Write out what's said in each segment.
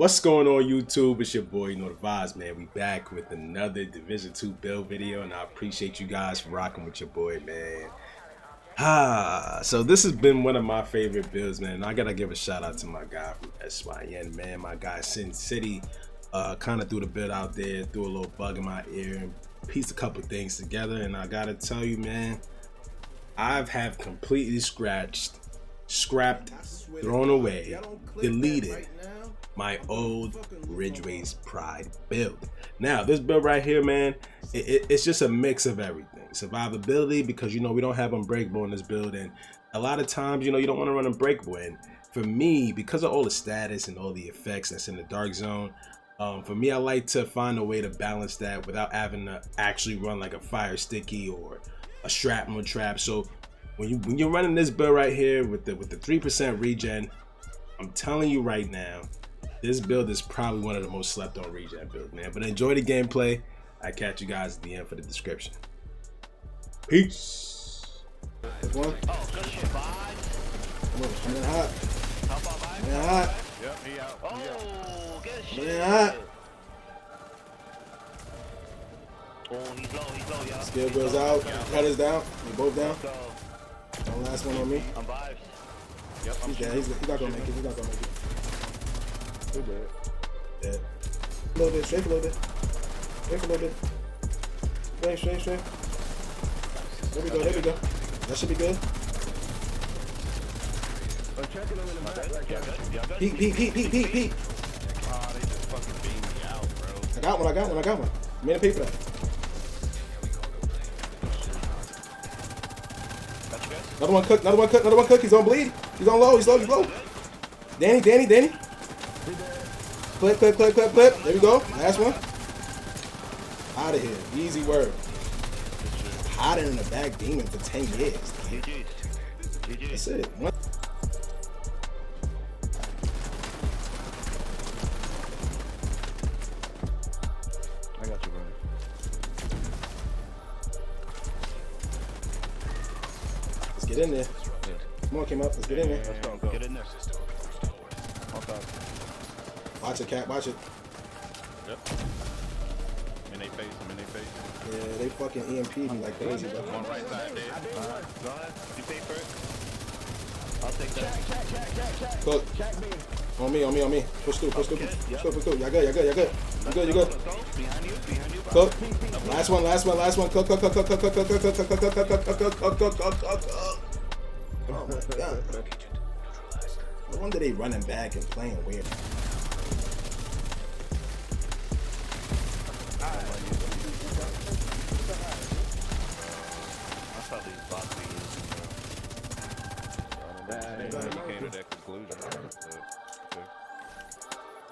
What's going on YouTube? It's your boy YouKnoDaVibes, man. We back with another Division 2 build video, and I appreciate you guys for rocking with your boy, man. So this has been one of my favorite builds, man. And I gotta give a shout out to my guy from SYN, man. My guy Sin City kind of threw the build out there, threw a little bug in my ear, and pieced a couple things together. And I gotta tell you, man, I've completely scrapped, thrown away, deleted my old Ridge Race Pride build. Now this build right here, man, it's just a mix of everything. Survivability, because we don't have Unbreakable in this build, and a lot of times you don't want to run Unbreakable. And for me, because of all the status and all the effects that's in the dark zone, for me, I like to find a way to balance that without having to actually run like a fire sticky or a shrapnel trap. So when you're running this build right here with the 3% regen, I'm telling you right now, this build is probably one of the most slept on regen builds, man. But enjoy the gameplay. I catch you guys at the end for the description. Peace. One. Oh, good shit, Vibe. Come in hot. How about Vibe? Come in hot. Yep, he out. Oh, good Come shit. in hot. Oh, he's low, y'all. Skill goes out. Cutters down. They both down. Go. One last one on me. I'm Vibes. Yep, he's dead. He's not gonna make it. He's not gonna make it. He's dead. Dead. A little bit. Strafe a little bit. Strafe a little bit. Straight. There we go. That should be good. Peek. Oh, they just fucking beat me out, bro. I got one. Made a pay for that. Got you guys? Another one cook. He's on bleed. He's on low. He's low. Danny. Clip. There we go. Last one. Out of here. Easy work. Hiding in the back demon for 10 years. GG. That's it. One. I got you, bro. Let's get in there. Come on, came up. Let's get in there. Let's go. Get in there. Okay. Watch it, Cat. Watch it. Yep. In they face. Yeah, they fucking EMP'd me like crazy, bro. One right side there. Alright, go ahead. You pay for it. I'll take that. Cook. On me. Push through. Y'all good. You good. Behind you. Cook. Last one. Cook. Oh my god. No wonder they running back and playing weird. I thought these bots were using, bro. You came to that conclusion.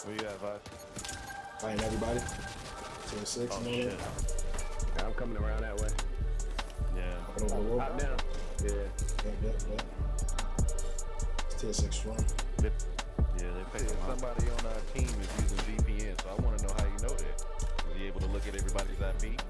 Where you at, Vibe? Fighting everybody. Tier 6, Oh, you know shit. that? I'm coming around that way. Yeah. Up and over the wall. Hop down. Yeah. Yeah. It's tier 6 strong. Yeah, they pay Somebody on our team is using VPN, so I want to know how you know that. Is he able to look at everybody's IP?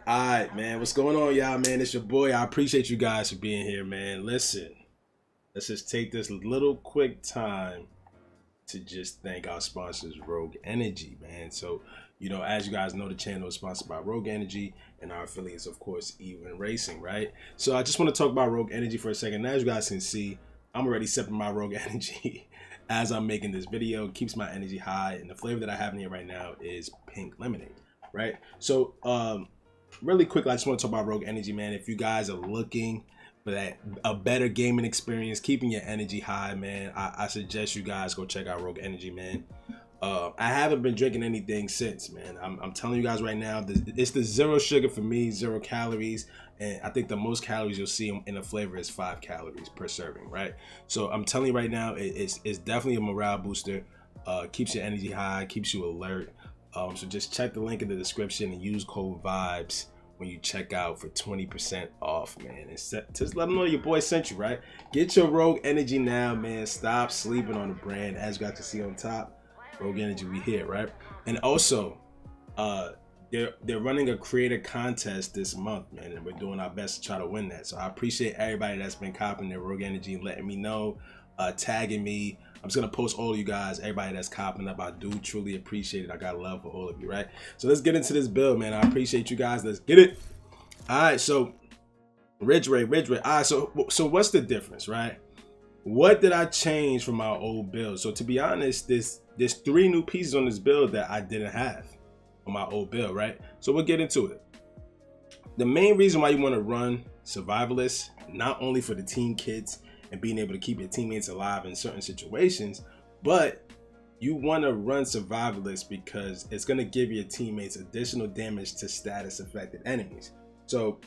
All right, man. What's going on, y'all, man? It's your boy. I appreciate you guys for being here, man. Listen, let's just take this little quick time to just thank our sponsors, Rogue Energy, man. So, you know, as you guys know, the channel is sponsored by Rogue Energy, and our affiliates, of course, EwinRacing, right? So I just want to talk about Rogue Energy for a second. As you guys can see, I'm already sipping my Rogue Energy as I'm making this video. It keeps my energy high, and the flavor that I have in here right now is pink lemonade, right? So, really quickly, I just want to talk about Rogue Energy, man. If you guys are looking for a better gaming experience, keeping your energy high, man, I suggest you guys go check out Rogue Energy, man. I haven't been drinking anything since, man. I'm telling you guys right now, it's the zero sugar for me, 0 calories, and I think the most calories you'll see in a flavor is 5 calories per serving, right? So I'm telling you right now, it's definitely a morale booster. Keeps your energy high, keeps you alert. So just check the link in the description and use code VIBES when you check out for 20% off, man. And just let them know your boy sent you, right? Get your Rogue Energy now, man. Stop sleeping on the brand. As you got to see on top, Rogue Energy, we here, right? And also, they're running a creator contest this month, man, and we're doing our best to try to win that. So I appreciate everybody that's been copying their Rogue Energy and letting me know, tagging me. I'm just gonna post all of you guys, everybody that's copping up. I do truly appreciate it. I got love for all of you, right? So let's get into this build, man. I appreciate you guys. Let's get it. All right, so Ridge Ray. All right, so what's the difference, right? What did I change from my old build? So to be honest, there's 3 new pieces on this build that I didn't have on my old build, right? So we'll get into it. The main reason why you want to run Survivalist, not only for the team kits and being able to keep your teammates alive in certain situations, but you want to run Survivalist because it's going to give your teammates additional damage to status affected enemies. So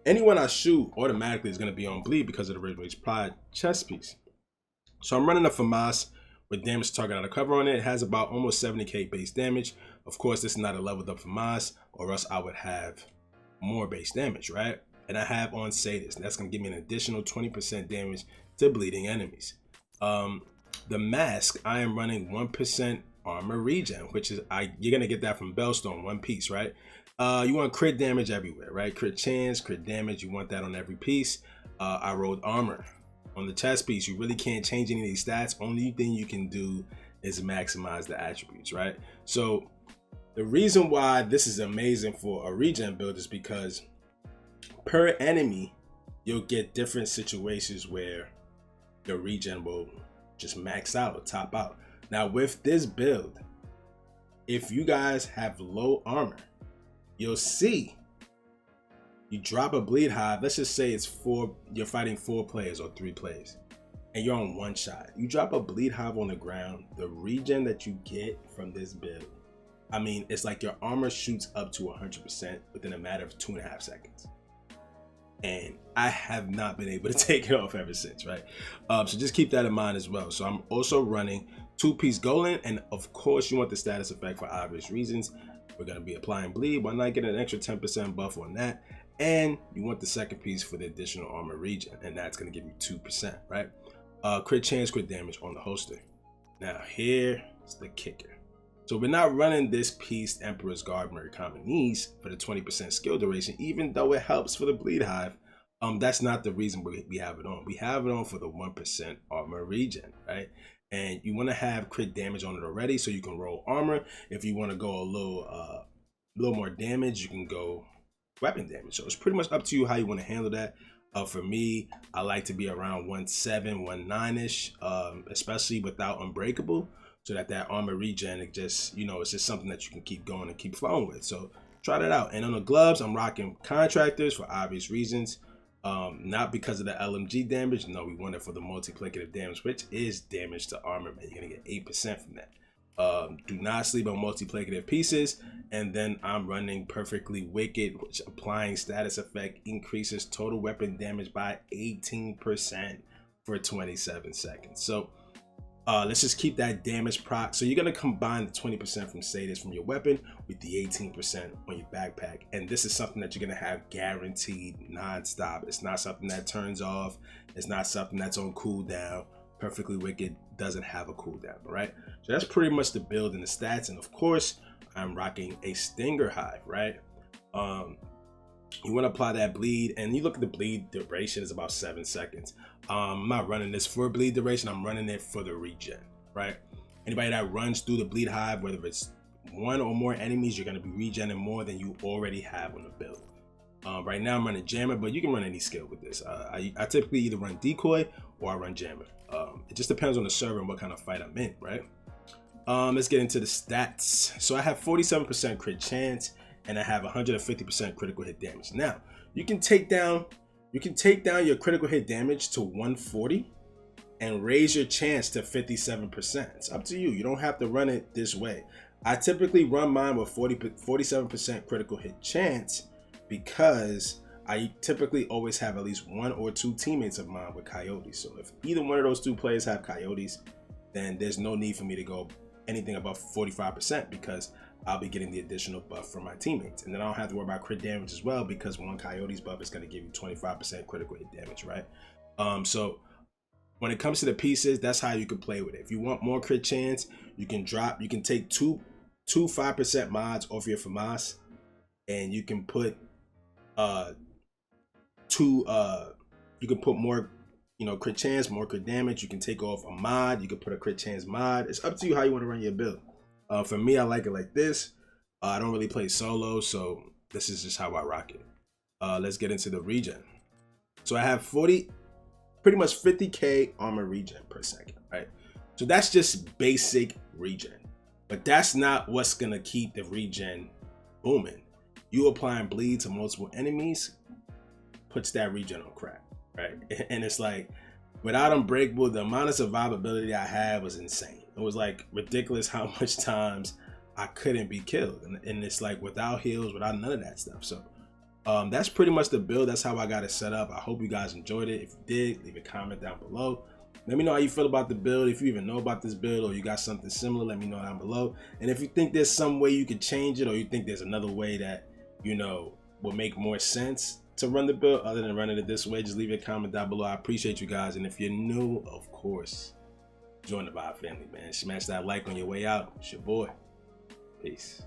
anyone I shoot automatically is going to be on bleed because of the Red Rage Pride chest piece. So I'm running a FAMAS with damage target out of cover on it. It has about almost 70k base damage. Of course, this is not a leveled up FAMAS, or else I would have more base damage, right? And I have on Sadist, and that's going to give me an additional 20% damage to bleeding enemies. The mask, I am running 1% armor regen, which is you're going to get that from Bellstone, 1 piece, right? You want crit damage everywhere, right? Crit chance, crit damage, you want that on every piece. I rolled armor on the chest piece. You really can't change any of these stats. Only thing you can do is maximize the attributes, right? So the reason why this is amazing for a regen build is because per enemy, you'll get different situations where your regen will just max out or top out. Now with this build, if you guys have low armor, you'll see you drop a bleed hive. Let's just say it's you're fighting 4 players or 3 players and you're on 1 shot. You drop a bleed hive on the ground, the regen that you get from this build, I mean, it's like your armor shoots up to 100% within a matter of 2.5 seconds. And I have not been able to take it off ever since, right? So just keep that in mind as well. So I'm also running 2-piece Golem, and of course you want the status effect for obvious reasons. We're going to be applying bleed. Why not get an extra 10% buff on that? And you want the 2nd piece for the additional armor regen, and that's going to give you 2%, right? Crit chance, crit damage on the holster. Now here's the kicker. So we're not running this piece Emperor's Guard Mercomanese for the 20% skill duration, even though it helps for the bleed hive. That's not the reason we have it on. We have it on for the 1% armor regen, right? And you want to have crit damage on it already, so you can roll armor. If you want to go a little more damage, you can go weapon damage. So it's pretty much up to you how you want to handle that. For me, I like to be around 1.7, 1.9-ish, especially without Unbreakable, so that armor regen, it just, you know, it's just something that you can keep going and keep flowing with. So try that out. And on the gloves, I'm rocking Contractors for obvious reasons. Not because of the LMG damage. No, we want it for the multiplicative damage, which is damage to armor, man. You're gonna get 8% from that. Do not sleep on multiplicative pieces. And then I'm running Perfectly Wicked, which applying status effect increases total weapon damage by 18% for 27 seconds. So let's just keep that damage proc. So you're gonna combine the 20% from Sadist from your weapon with the 18% on your backpack. And this is something that you're gonna have guaranteed non-stop. It's not something that turns off. It's not something that's on cooldown. Perfectly Wicked doesn't have a cooldown, right? So that's pretty much the build and the stats. And of course, I'm rocking a Stinger Hive, right? You want to apply that bleed, and you look at the bleed duration is about 7 seconds. I'm not running this for bleed duration. I'm running it for the regen, right? Anybody that runs through the bleed hive, whether it's one or more enemies, you're going to be regenning more than you already have on the build. Right now I'm running jammer, but you can run any skill with this. I typically either run decoy or I run jammer. It just depends on the server and what kind of fight I'm in, right? Let's get into the stats. So I have 47% crit chance, and I have 150% critical hit damage. Now you can take down your critical hit damage to 140 and raise your chance to 57%. It's up to you. You don't have to run it this way. I typically run mine with 47% critical hit chance because I typically always have at least 1 or 2 teammates of mine with coyotes. So if either one of those 2 players have coyotes, then there's no need for me to go anything above 45% because I'll be getting the additional buff from my teammates. And then I don't have to worry about crit damage as well because 1 coyote's buff is going to give you 25% critical hit damage, right? So when it comes to the pieces, that's how you can play with it. If you want more crit chance, you can take two 5% mods off your FAMAS, and you can put you can put more, crit chance, more crit damage. You can take off a mod, you can put a crit chance mod. It's up to you how you want to run your build. For me, I like it like this. I don't really play solo, so this is just how I rock it. Let's get into the regen. So I have pretty much 50k armor regen per second, right? So that's just basic regen, but that's not what's gonna keep the regen booming. You applying bleed to multiple enemies puts that regen on crack, right? And it's like, without Unbreakable, the amount of survivability I had was insane. It was like ridiculous how much times I couldn't be killed, and it's like without heals, without none of that stuff. So that's pretty much the build. That's how I got it set up. I hope you guys enjoyed it. If you did, leave a comment down below. Let me know how you feel about the build. If you even know about this build or you got something similar, let me know down below. And if you think there's some way you could change it, or you think there's another way that, will make more sense to run the build other than running it this way, just leave a comment down below. I appreciate you guys. And if you're new, of course, join the Vibe family, man. Smash that like on your way out. It's your boy. Peace.